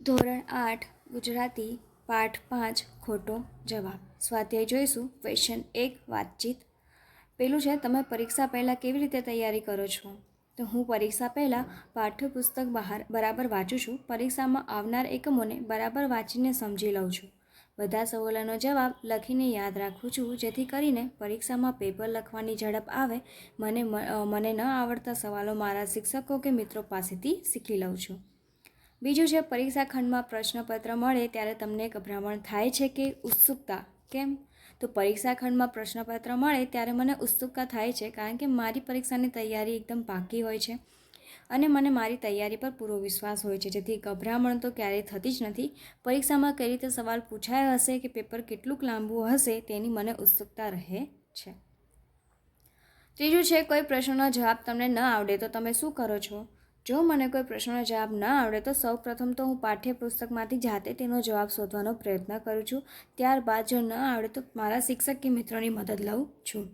ધોરણ 8 ગુજરાતી પાઠ 5 ખોટો જવાબ. સ્વાધ્યાય જોઈશું. ક્વેશ્ચન 1 વાતચીત. પેલું છે, તમે પરીક્ષા પહેલાં કેવી રીતે તૈયારી કરો છો? તો હું પરીક્ષા પહેલાં પાઠ્યપુસ્તક બરાબર વાંચું છું. પરીક્ષામાં આવનાર એકમોને બરાબર વાંચીને સમજી લઉં છું. બધા સવાલોનો જવાબ લખીને યાદ રાખું છું, જેથી કરીને પરીક્ષામાં પેપર લખવાની ઝડપ આવે. મને ન આવડતા સવાલો મારા શિક્ષકો કે મિત્રો પાસેથી શીખી લઉં છું. બીજું છે, પરીક્ષા ખંડમાં પ્રશ્નપત્ર મળે ત્યારે તમને ગભરામણ થાય છે કે ઉત્સુકતા? કેમ? તો પરીક્ષા ખંડમાં પ્રશ્નપત્ર મળે ત્યારે મને ઉત્સુકતા થાય છે, કારણ કે મારી પરીક્ષાની તૈયારી એકદમ પાકી હોય છે અને મને મારી તૈયારી પર પૂરો વિશ્વાસ હોય છે, જેથી ગભરામણ તો ક્યારેય થતી જ નથી. પરીક્ષામાં કઈ રીતે સવાલ પૂછાયા હશે કે પેપર કેટલું લાંબુ હશે તેની મને ઉત્સુકતા રહે છે. ત્રીજું છે, કોઈ પ્રશ્નનો જવાબ તમને ન આવડે તો તમે શું કરો છો? જો મને કોઈ પ્રશ્નનો જવાબ ન આવડે તો સૌપ્રથમ તો હું પાઠ્યપુસ્તકમાંથી જાતે તેનો જવાબ શોધવાનો પ્રયત્ન કરું છું. ત્યારબાદ જો ન આવડે તો મારા શિક્ષક કે મિત્રોની મદદ લઉં છું.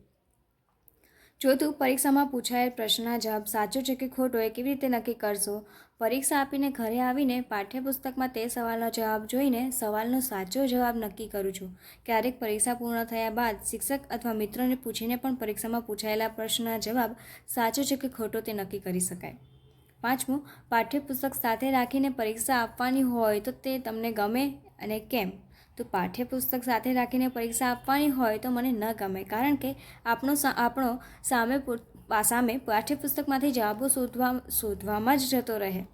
ચોથું, પરીક્ષામાં પૂછાયેલ પ્રશ્નના જવાબ સાચો છે કે ખોટો એ કેવી રીતે નક્કી કરશો? પરીક્ષા આપીને ઘરે આવીને પાઠ્યપુસ્તકમાં તે સવાલનો જવાબ જોઈને સવાલનો સાચો જવાબ નક્કી કરું છું. ક્યારેક પરીક્ષા પૂર્ણ થયા બાદ શિક્ષક અથવા મિત્રોને પૂછીને પણ પરીક્ષામાં પૂછાયેલા પ્રશ્નના જવાબ સાચો છે કે ખોટો તે નક્કી કરી શકાય. પાંચમું, પાઠ્યપુસ્તક સાથે રાખીને પરીક્ષા આપવાની હોય તો તે તમને ગમે અને કેમ? તો પાઠ્યપુસ્તક સાથે રાખીને પરીક્ષા આપવાની હોય તો મને ન ગમે, કારણ કે આપણો સામે પાઠ્યપુસ્તકમાંથી જવાબો શોધવામાં જ જતો રહે.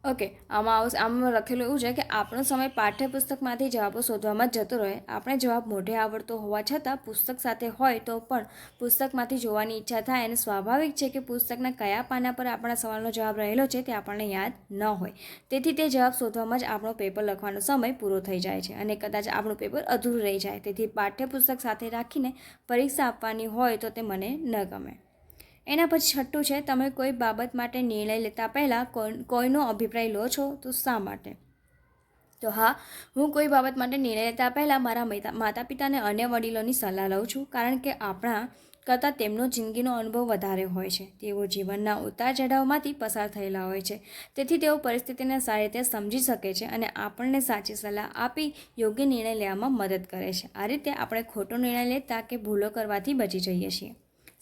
ઓકે, આમાં લખેલું એવું છે કે આપણો સમય પાઠ્યપુસ્તકમાંથી જવાબો શોધવામાં જ જતો રહે. આપણે જવાબ મોઢે આવડતો હોવા છતાં પુસ્તક સાથે હોય તો પણ પુસ્તકમાંથી જોવાની ઈચ્છા થાય, અને સ્વાભાવિક છે કે પુસ્તકના કયા પાના પર આપણા સવાલનો જવાબ રહેલો છે તે આપણને યાદ ન હોય. તેથી તે જવાબ શોધવામાં જ આપણો પેપર લખવાનો સમય પૂરો થઈ જાય છે અને કદાચ આપણું પેપર અધૂરું રહી જાય. તેથી પાઠ્યપુસ્તક સાથે રાખીને પરીક્ષા આપવાની હોય તો તે મને ન ગમે. એના પછી છઠ્ઠું છે, તમે કોઈ બાબત માટે નિર્ણય લેતા પહેલાં કોઈનો અભિપ્રાય લો છો? તો શા માટે? તો હા, હું કોઈ બાબત માટે નિર્ણય લેતા પહેલાં મારા માતા પિતાને અન્ય વડીલોની સલાહ લઉં છું, કારણ કે આપણા કરતાં તેમનો જિંદગીનો અનુભવ વધારે હોય છે. તેઓ જીવનના ઉતાર ચઢાવમાંથી પસાર થયેલા હોય છે, તેથી તેઓ પરિસ્થિતિને સારી રીતે સમજી શકે છે અને આપણને સાચી સલાહ આપી યોગ્ય નિર્ણય લેવામાં મદદ કરે છે. આ રીતે આપણે ખોટો નિર્ણય લેતા કે ભૂલો કરવાથી બચી જઈએ છીએ.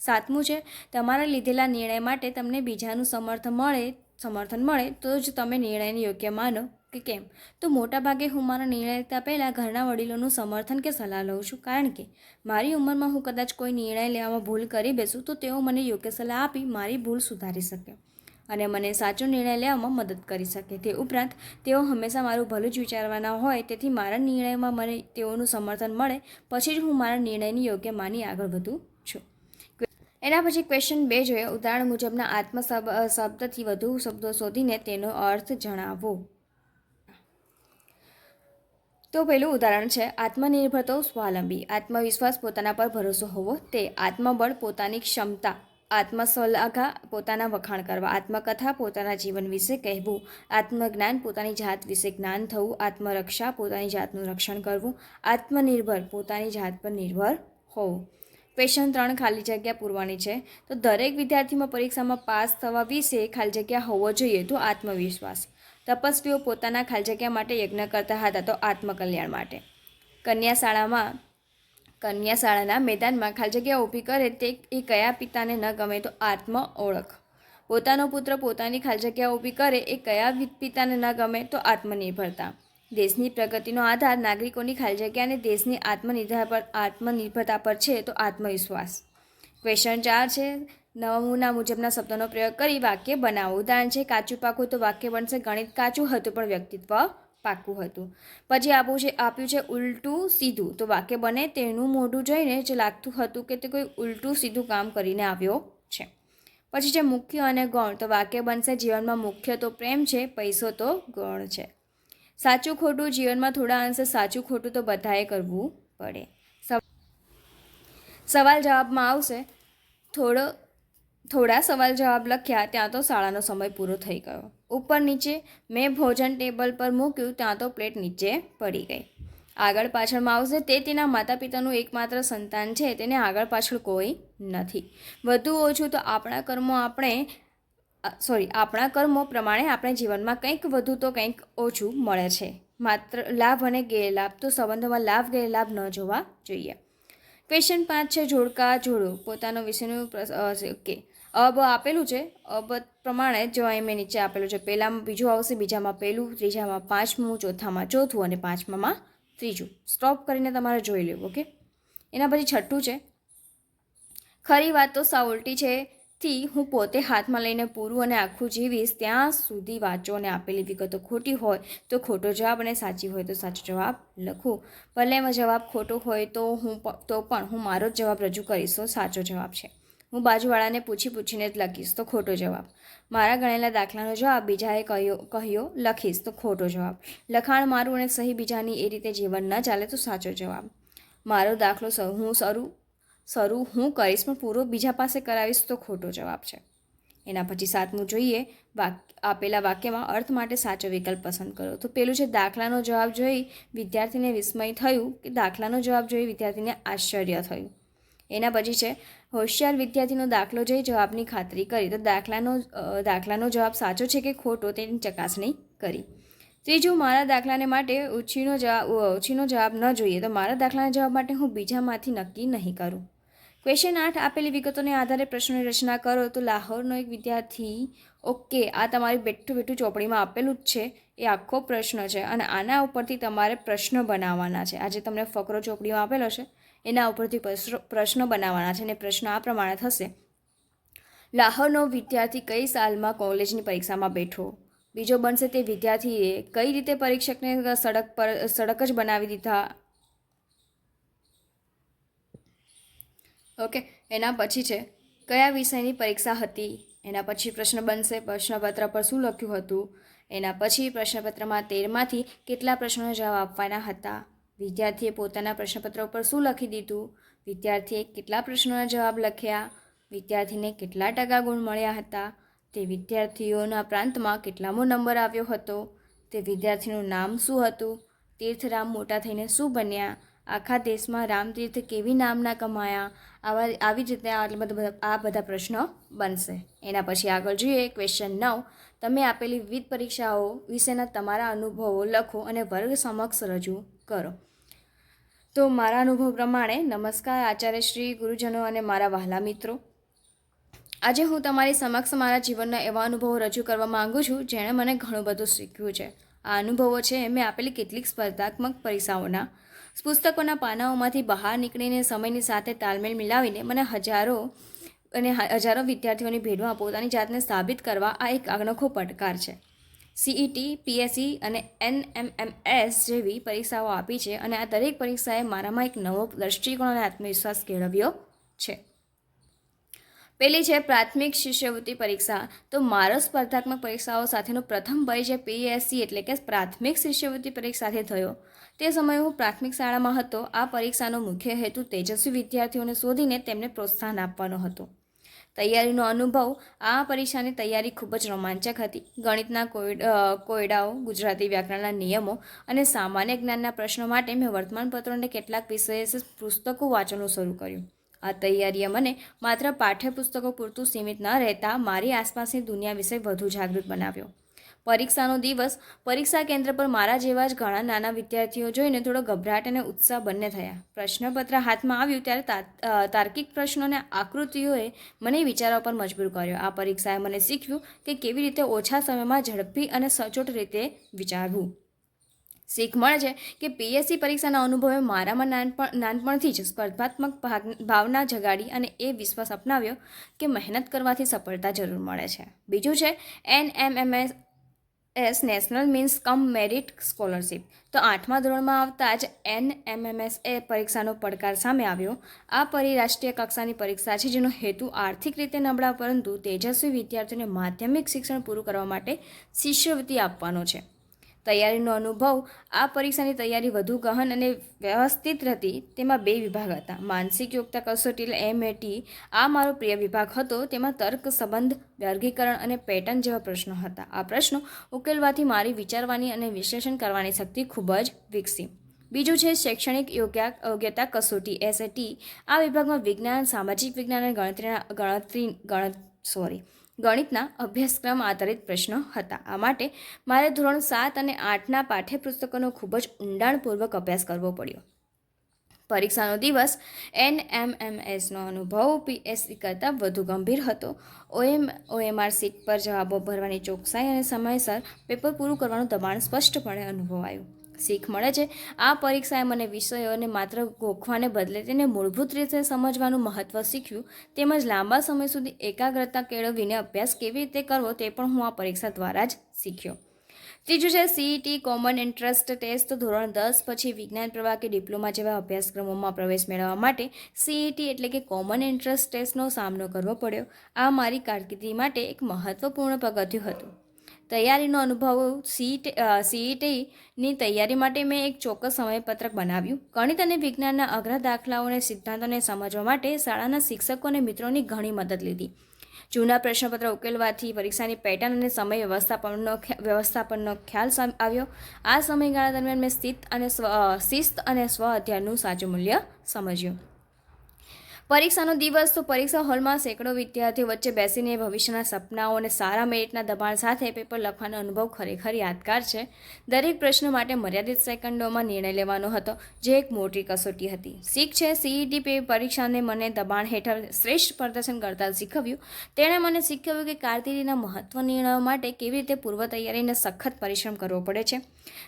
સાતમું છે, તમારા લીધેલા નિર્ણય માટે તમને બીજાનું સમર્થન મળે તો જ તમે નિર્ણયને યોગ્ય માનો કે કેમ? તો મોટાભાગે હું મારા નિર્ણય લેતા પહેલાં ઘરના વડીલોનું સમર્થન કે સલાહ લઉં છું, કારણ કે મારી ઉંમરમાં હું કદાચ કોઈ નિર્ણય લેવામાં ભૂલ કરી બેસું તો તેઓ મને યોગ્ય સલાહ આપી મારી ભૂલ સુધારી શકે અને મને સાચો નિર્ણય લેવામાં મદદ કરી શકે. તે ઉપરાંત તેઓ હંમેશા મારું ભલું જ વિચારવાના હોય, તેથી મારા નિર્ણયમાં મને તેઓનું સમર્થન મળે પછી જ હું મારા નિર્ણયની યોગ્ય માની આગળ વધું છું. એના પછી ક્વેશ્ચન 2 જોઈએ. ઉદાહરણ મુજબના શબ્દથી વધુ શબ્દો શોધીને તેનો અર્થ જણાવો. તો પહેલું ઉદાહરણ છે, આત્મનિર્ભર તો સ્વાવલંબી. આત્મવિશ્વાસ, પોતાના પર ભરોસો હોવો તે. આત્મબળ, પોતાની ક્ષમતા. આત્મશ્લાઘા, પોતાના વખાણ કરવા. આત્મકથા, પોતાના જીવન વિશે કહેવું. આત્મજ્ઞાન, પોતાની જાત વિશે જ્ઞાન થવું. આત્મરક્ષા, પોતાની જાતનું રક્ષણ કરવું. આત્મનિર્ભર, પોતાની જાત પર નિર્ભર હોવું. ક્વેશ્ચન 3 ખાલી જગ્યા પૂરવાની છે. તો દરેક વિદ્યાર્થીમાં પરીક્ષામાં પાસ થવા વિશે ખાલી જગ્યા હોવો જોઈએ. તો આત્મવિશ્વાસ. તપસ્વીઓ પોતાના ખાલી જગ્યા માટે યજ્ઞ કરતા હતા. તો આત્મકલ્યાણ માટે. કન્યાશાળાના મેદાનમાં ખાલી જગ્યા ઊભી કરે તે એ કયા પિતાને ન ગમે? તો આત્મ ઓળખ. પોતાનો પુત્ર પોતાની ખાલી જગ્યા ઊભી કરે એ કયા પિતાને ન ગમે? તો આત્મનિર્ભરતા. દેશની પ્રગતિનો આધાર નાગરિકોની ખાલી જગ્યા અને દેશની આત્મનિર્ભરતા પર છે. તો આત્મવિશ્વાસ. ક્વેશ્ચન 4 છે, નમૂના મુજબના શબ્દોનો પ્રયોગ કરી વાક્ય બનાવો. ઉદાહરણ છે, કાચું પાકું. તો વાક્ય બનશે, ગણિત કાચું હતું પણ વ્યક્તિત્વ પાકું હતું. પછી આપ્યું છે ઉલટું સીધું. તો વાક્ય બને, તેનું મોઢું જોઈને જ લાગતું હતું કે તે કોઈ ઉલટું સીધું કામ કરીને આવ્યો છે. પછી છે મુખ્ય અને ગૌણ. તો વાક્ય બનશે, જીવનમાં મુખ્ય તો પ્રેમ છે, પૈસો તો ગૌણ છે. સાચું ખોટું. જીવનમાં થોડા અંશે સાચું ખોટું તો બધાએ કરવું પડે. સવાલ જવાબમાં આવશે, થોડા સવાલ જવાબ લખ્યા ત્યાં તો શાળાનો સમય પૂરો થઈ ગયો. ઉપર નીચે, મેં ભોજન ટેબલ પર મૂક્યું ત્યાં તો પ્લેટ નીચે પડી ગઈ. આગળ પાછળમાં આવશે, તે તેના માતા પિતાનું એકમાત્ર સંતાન છે, તેને આગળ પાછળ કોઈ નથી. વધુ ઓછું. તો આપણા કર્મો આપણે આપણા કર્મો પ્રમાણે આપણે જીવનમાં કંઈક વધુ તો કંઈક ઓછું મળે છે. માત્ર લાભ અને ગેરલાભ તો સંબંધોમાં લાભ ગેરલાભ ન જોવા જોઈએ. ક્વેશ્ચન 5 છે જોડકા જોડો. પોતાનો વિષયનું ઓકે અબ આપેલું છે. અબ પ્રમાણે જો અહીં મેં નીચે આપેલું છે પહેલામાં બીજું આવશે, બીજામાં પહેલું, ત્રીજામાં પાંચમું, ચોથામાં ચોથું અને પાંચમામાં ત્રીજું. સ્ટોપ કરીને તમારે જોઈ લેવું. ઓકે, એના પછી છઠ્ઠું છે ખરી વાત તો સાવ ઉલટી છે થી હું પોતે હાથમાં લઈને પૂરું અને આખું જીવીશ ત્યાં સુધી વાંચો અને આપેલી વિગતો ખોટી હોય તો ખોટો જવાબ અને સાચી હોય તો સાચો જવાબ લખું. ભલે એમાં જવાબ ખોટો હોય તો પણ હું મારો જ જવાબ રજૂ કરીશ તો સાચો જવાબ છે. હું બાજુવાળાને પૂછીને જ લખીશ તો ખોટો જવાબ. મારા ગણેલા દાખલાનો જવાબ બીજાએ કહ્યો લખીશ તો ખોટો જવાબ. લખાણ મારું અને સહી બીજાની એ રીતે જીવન ન ચાલે તો સાચો જવાબ. મારો દાખલો શરૂ હું કરીશ પણ પૂરો બીજા પાસે કરાવીશ તો ખોટો જવાબ છે. એના પછી 7મું જોઈએ આપેલા વાક્યમાં અર્થ માટે સાચો વિકલ્પ પસંદ કરો. તો પેલું છે દાખલાનો જવાબ જોઈ વિદ્યાર્થીને વિસ્મય થયું કે દાખલાનો જવાબ જોઈ વિદ્યાર્થીને આશ્ચર્ય થયું. એના પછી છે હોશિયાર વિદ્યાર્થીનો દાખલો જોઈ જવાબની ખાતરી કરી. તો દાખલાનો જવાબ સાચો છે કે ખોટો તેની ચકાસણી કરી. ત્રીજું મારા દાખલાને માટે ઓછીનો જવાબ ન જોઈએ તો મારા દાખલાના જવાબ માટે હું બીજામાંથી નક્કી નહીં કરું. ક્વેશ્ચન 8 આપેલી વિગતોને આધારે પ્રશ્નોની રચના કરો. તો લાહોરનો એક વિદ્યાર્થી ઓકે આ તમારી બેઠું ચોપડીમાં આપેલું જ છે. એ આખો પ્રશ્ન છે અને આના ઉપરથી તમારે પ્રશ્ન બનાવવાના છે. આજે તમને ફકરો ચોપડીમાં આપેલો છે એના ઉપરથી પ્રશ્ન બનાવવાના છે અને પ્રશ્ન આ પ્રમાણે થશે. લાહોરનો વિદ્યાર્થી કઈ સાલમાં કોલેજની પરીક્ષામાં બેઠો? બીજો બનશે તે વિદ્યાર્થીએ કઈ રીતે પરીક્ષકને સડક જ બનાવી દીધા. ઓકે, એના પછી છે કયા વિષયની પરીક્ષા હતી. એના પછી પ્રશ્ન બનશે પ્રશ્નપત્ર પર શું લખ્યું હતું. એના પછી પ્રશ્નપત્રમાં 13માંથી કેટલા પ્રશ્નોના જવાબ આપવાના હતા. વિદ્યાર્થીએ પોતાના પ્રશ્નપત્ર ઉપર શું લખી દીધું. વિદ્યાર્થીએ કેટલા પ્રશ્નોના જવાબ લખ્યા. વિદ્યાર્થીને કેટલા ટકા ગુણ મળ્યા હતા. તે વિદ્યાર્થીઓના પ્રાંતમાં કેટલામો નંબર આવ્યો હતો. તે વિદ્યાર્થીનું નામ શું હતું. તીર્થરામ મોટા થઈને શું બન્યા. આખા દેશમાં રામતીર્થ કેવી નામના કમાયા. આવી જ રીતે આ બધા પ્રશ્નો બનશે. એના પછી આગળ જોઈએ ક્વેશ્ચન 9 તમે આપેલી વિવિધ પરીક્ષાઓ વિશેના તમારા અનુભવો લખો અને વર્ગ સમક્ષ રજૂ કરો. તો મારા અનુભવ પ્રમાણે નમસ્કાર આચાર્યશ્રી, ગુરુજનો અને મારા વહાલા મિત્રો, આજે હું તમારી સમક્ષ મારા જીવનના એવા અનુભવો રજૂ કરવા માગું છું જેણે મને ઘણું બધું શીખ્યું છે. આ અનુભવો છે મેં આપેલી કેટલીક સ્પર્ધાત્મક પરીક્ષાઓના. પુસ્તકોના પાનાઓમાંથી બહાર નીકળીને સમયની સાથે તાલમેલ મિલાવીને મને હજારો વિદ્યાર્થીઓની ભેટમાં પોતાની જાતને સાબિત કરવા આ એક અનોખો પડકાર છે. CET, PSC અને NMMS જેવી પરીક્ષાઓ આપી છે અને આ દરેક પરીક્ષાએ મારામાં એક નવો દૃષ્ટિકોણ અને આત્મવિશ્વાસ કેળવ્યો છે. પહેલી છે પ્રાથમિક શિષ્યવૃત્તિ પરીક્ષા. તો મારો સ્પર્ધાત્મક પરીક્ષાઓ સાથેનો પ્રથમ પરિચય PSC એટલે કે પ્રાથમિક શિષ્યવૃત્તિ પરીક્ષાથી થયો. તે સમયે હું પ્રાથમિક શાળામાં હતો. આ પરીક્ષાનો મુખ્ય હેતુ તેજસ્વી વિદ્યાર્થીઓને શોધીને તેમને પ્રોત્સાહન આપવાનો હતો. તૈયારીનો અનુભવ. આ પરીક્ષાની તૈયારી ખૂબ જ રોમાંચક હતી. ગણિતના કોયડાઓ, ગુજરાતી વ્યાકરણના નિયમો અને સામાન્ય જ્ઞાનના પ્રશ્નો માટે મેં વર્તમાનપત્રો અને કેટલાક વિશેષ પુસ્તકો વાંચવાનું શરૂ કર્યું. આ તૈયારીએ મને માત્ર પાઠ્યપુસ્તકો પૂરતું સીમિત ન રહેતા મારી આસપાસની દુનિયા વિશે વધુ જાગૃત બનાવ્યો. પરીક્ષાનો દિવસ. પરીક્ષા કેન્દ્ર પર મારા જેવા જ ઘણા નાના વિદ્યાર્થીઓ જોઈને થોડો ગભરાટ અને ઉત્સાહ બંને થયા. પ્રશ્નપત્ર હાથમાં આવ્યું ત્યારે તાર્કિક પ્રશ્નો અને આકૃતિઓએ મને વિચારવા પર મજબૂર કર્યો. આ પરીક્ષાએ મને શીખ્યું કે કેવી રીતે ઓછા સમયમાં ઝડપી અને સચોટ રીતે વિચારવું. શીખ મળે છે કે PSC પરીક્ષાના અનુભવે મારામાં નાનપણથી જ સ્પર્ધાત્મક ભાવના જગાડી અને એ વિશ્વાસ અપનાવ્યો કે મહેનત કરવાથી સફળતા જરૂર મળે છે. બીજું છે NMMS નેશનલ મીન્સ કમ મેરિટ સ્કોલરશિપ. તો 8મા ધોરણમાં આવતા જ NMMS પરીક્ષાનો પડકાર સામે આવ્યો. આ રાષ્ટ્રીય કક્ષાની પરીક્ષા છે જેનો હેતુ આર્થિક રીતે નબળા પરંતુ તેજસ્વી વિદ્યાર્થીઓને માધ્યમિક શિક્ષણ પૂરું કરવા માટે શિષ્યવૃત્તિ આપવાનો છે. તૈયારીનો અનુભવ. આ પરીક્ષાની તૈયારી વધુ ગહન અને વ્યવસ્થિત હતી. તેમાં 2 વિભાગ હતા. માનસિક યોગ્યતા કસોટી MAT આ મારો પ્રિય વિભાગ હતો. તેમાં તર્ક, સંબંધ, વર્ગીકરણ અને પેટર્ન જેવા પ્રશ્નો હતા. આ પ્રશ્નો ઉકેલવાથી મારી વિચારવાની અને વિશ્લેષણ કરવાની શક્તિ ખૂબ જ વિકસી. બીજું છે શૈક્ષણિક યોગ્યતા કસોટી SAT. આ વિભાગમાં વિજ્ઞાન, સામાજિક વિજ્ઞાન અને ગણિતના અભ્યાસક્રમ આધારિત પ્રશ્નો હતા. આ માટે મારે ધોરણ 7 અને 8ના પાઠ્યપુસ્તકોનો ખૂબ જ ઊંડાણપૂર્વક અભ્યાસ કરવો પડ્યો. પરીક્ષાનો દિવસ NMMSનો અનુભવ PSC કરતાં વધુ ગંભીર હતો. OMR સીટ પર જવાબો ભરવાની ચોકસાઈ અને સમયસર પેપર પૂરું કરવાનું દબાણ સ્પષ્ટપણે અનુભવાયું. શીખ મળે છે આ પરીક્ષાએ મને વિષયોને માત્ર ગોખવાને બદલે તેને મૂળભૂત રીતે સમજવાનું મહત્ત્વ શીખ્યું, તેમજ લાંબા સમય સુધી એકાગ્રતા કેળવીને અભ્યાસ કેવી રીતે કરવો તે પણ હું આ પરીક્ષા દ્વારા જ શીખ્યો. ત્રીજું છે CET કોમન એન્ટ્રન્સ ટેસ્ટ. ધોરણ 10 પછી વિજ્ઞાન પ્રવાહ કે ડિપ્લોમા જેવા અભ્યાસક્રમોમાં પ્રવેશ મેળવવા માટે CET એટલે કે કોમન એન્ટ્રન્સ ટેસ્ટનો સામનો કરવો પડ્યો. આ મારી કારકિર્દી માટે એક મહત્ત્વપૂર્ણ પગથિયું હતું. તૈયારીનો અનુભવ. CETની તૈયારી માટે મેં એક ચોક્કસ સમયપત્રક બનાવ્યું. ગણિત અને વિજ્ઞાનના અઘરા દાખલાઓને સિદ્ધાંતોને સમજવા માટે શાળાના શિક્ષકો અને મિત્રોની ઘણી મદદ લીધી. જૂના પ્રશ્નપત્ર ઉકેલવાથી પરીક્ષાની પેટર્ન અને સમય વ્યવસ્થાપનનો ખ્યાલ આવ્યો. આ સમયગાળા દરમિયાન મેં શિસ્ત અને સ્વ અધ્યયનનું સાચું મૂલ્ય સમજ્યું. પરીક્ષાનો દિવસ. તો પરીક્ષા હોલમાં સેંકડો વિદ્યાર્થીઓ વચ્ચે બેસીને ભવિષ્યના સપનાઓ અને સારા મેરિટના દબાણ સાથે પેપર લખવાનો અનુભવ ખરેખર યાદગાર છે. દરેક પ્રશ્ન માટે મર્યાદિત સેકન્ડોમાં નિર્ણય લેવાનો હતો, જે એક મોટી કસોટી હતી. શીખ છે CET પરીક્ષાને મને દબાણ હેઠળ શ્રેષ્ઠ પ્રદર્શન કરતા શીખવ્યું. તેણે મને શીખવ્યું કે કારકિર્દીના મહત્વ નિર્ણયો માટે કેવી રીતે પૂર્વ તૈયારીને સખત પરિશ્રમ કરવો પડે છે.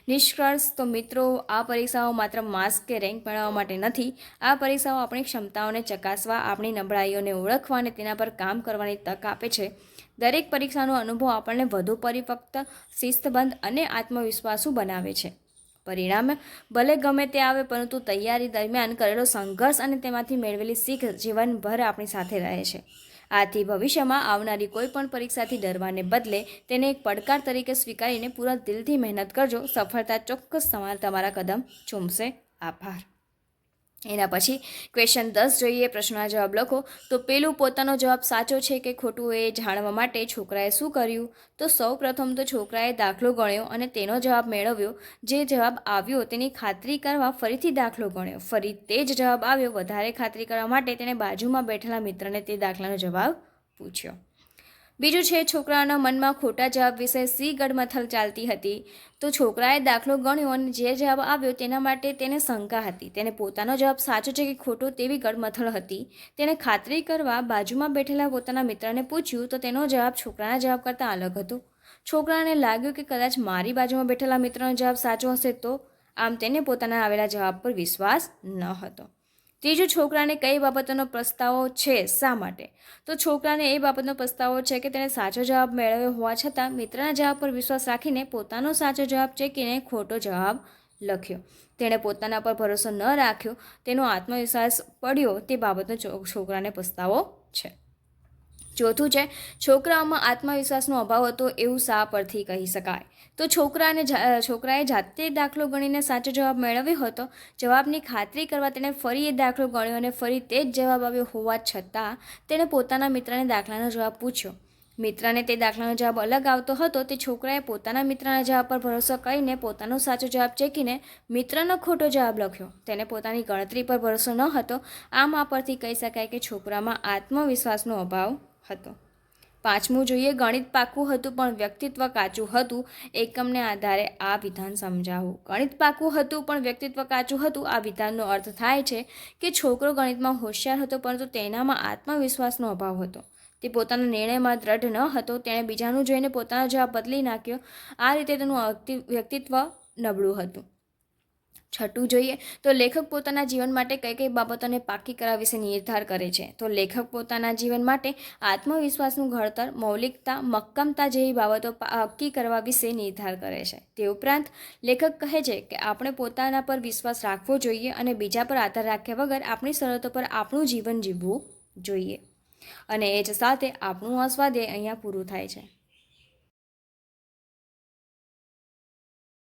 નિષ્કર્ષ. તો મિત્રો, આ પરીક્ષાઓ માત્ર માર્ક્સ કે રેન્ક મેળવવા માટે નથી. આ પરીક્ષાઓ આપણી ક્ષમતાઓને ચકાસવા, આપણી નબળાઈઓને ઓળખવા અને તેના પર કામ કરવાની તક આપે છે. દરેક પરીક્ષાનો અનુભવ આપણને વધુ પરિપક્વ, શિસ્તબદ્ધ અને આત્મવિશ્વાસુ બનાવે છે. પરિણામ ભલે ગમે તે આવે, પરંતુ તૈયારી દરમિયાન કરેલો સંઘર્ષ અને તેમાંથી મેળવેલી શીખ જીવનભર આપણી સાથે રહે છે. આથી ભવિષ્યમાં આવનારી કોઈ પણ પરીક્ષાથી ડરવાને બદલે તેને એક પડકાર તરીકે સ્વીકારીને પૂરા દિલથી મહેનત કરજો. સફળતા ચોક્કસ તમારા કદમ ચૂમશે. આભાર. એના પછી ક્વેશ્ચન 10 જોઈએ. પ્રશ્નના જવાબ લખો. તો પેલું, પોતાનો જવાબ સાચો છે કે ખોટું એ જાણવા માટે છોકરાએ શું કર્યું? તો સૌ પ્રથમ તો છોકરાએ દાખલો ગણ્યો અને તેનો જવાબ મેળવ્યો. જે જવાબ આવ્યો તેની ખાતરી કરવા ફરીથી દાખલો ગણ્યો. ફરી તે જ જવાબ આવ્યો. વધારે ખાતરી કરવા માટે તેણે બાજુમાં બેઠેલા મિત્રને તે દાખલાનો જવાબ પૂછ્યો. બીજું છે, છોકરાના મનમાં ખોટા જવાબ વિશે સી ગડમથલ ચાલતી હતી. તો છોકરાએ દાખલો ગણ્યો અને જે જવાબ આવ્યો તેના માટે તેને શંકા હતી. તેને પોતાનો જવાબ સાચો છે કે ખોટો તેવી ગડમથલ હતી. તેણે ખાતરી કરવા બાજુમાં બેઠેલા પોતાના મિત્રને પૂછ્યું, તો તેનો જવાબ છોકરાના જવાબ કરતાં અલગ હતો. છોકરાને લાગ્યું કે કદાચ મારી બાજુમાં બેઠેલા મિત્રનો જવાબ સાચો હશે, તો આમ તેને પોતાના આવેલા જવાબ પર વિશ્વાસ ન હતો. ત્રીજું, છોકરાને કઈ બાબતોનો પસ્તાવો છે? શા માટે? તો છોકરાને એ બાબતનો પસ્તાવો છે કે તેણે સાચો જવાબ મેળવ્યો હોવા છતાં મિત્રના જવાબ પર વિશ્વાસ રાખીને પોતાનો સાચો જવાબ ચેકીને ખોટો જવાબ લખ્યો. તેણે પોતાના પર ભરોસો ન રાખ્યો, તેનો આત્મવિશ્વાસ પડ્યો, તે બાબતનો છોકરાને પસ્તાવો છે. ચોથું છે, છોકરાઓમાં આત્મવિશ્વાસનો અભાવ હતો એવું શા પરથી કહી શકાય? તો છોકરાએ જાતે દાખલો ગણીને સાચો જવાબ મેળવ્યો હતો. જવાબની ખાતરી કરવા તેણે ફરી એ દાખલો ગણ્યો અને ફરી તે જ જવાબ આવ્યો હોવા છતાં તેણે પોતાના મિત્રને દાખલાનો જવાબ પૂછ્યો. મિત્રને તે દાખલાનો જવાબ અલગ આવતો હતો. તે છોકરાએ પોતાના મિત્રના જવાબ પર ભરોસો કરીને પોતાનો સાચો જવાબ ચેકીને મિત્રનો ખોટો જવાબ લખ્યો. તેને પોતાની ગણતરી પર ભરોસો ન હતો. આમ આ પરથી કહી શકાય કે છોકરામાં આત્મવિશ્વાસનો અભાવ હતો. પાંચમું જોઈએ, ગણિત પાકું હતું પણ વ્યક્તિત્વ કાચું હતું. એકમને આધારે આ વિધાન સમજાવો. ગણિત પાકું હતું પણ વ્યક્તિત્વ કાચું હતું. આ વિધાનનો અર્થ થાય છે કે છોકરો ગણિતમાં હોશિયાર હતો, પરંતુ તેનામાં આત્મવિશ્વાસનો અભાવ હતો. તે પોતાના નિર્ણયમાં દ્રઢ ન હતો. તેણે બીજાનું જોઈને પોતાનો જવાબ બદલી નાખ્યો. આ રીતે તેનું વ્યક્તિત્વ નબળું હતું. છઠ્ઠું જોઈએ, તો લેખક પોતાના જીવન માટે કઈ કઈ બાબતોને પાકી કરવા વિશે નિર્ધાર કરે છે? તો લેખક પોતાના જીવન માટે આત્મવિશ્વાસનું ઘડતર, મૌલિકતા, મક્કમતા જેવી બાબતો પાકી કરવા વિશે નિર્ધાર કરે છે. તે ઉપરાંત લેખક કહે છે કે આપણે પોતાના પર વિશ્વાસ રાખવો જોઈએ અને બીજા પર આધાર રાખ્યા વગર આપણી શરતો પર આપણું જીવન જીવવું જોઈએ. અને એ જ સાથે આપણું આ સ્વાધ્યાય અહીંયા પૂરું થાય છે.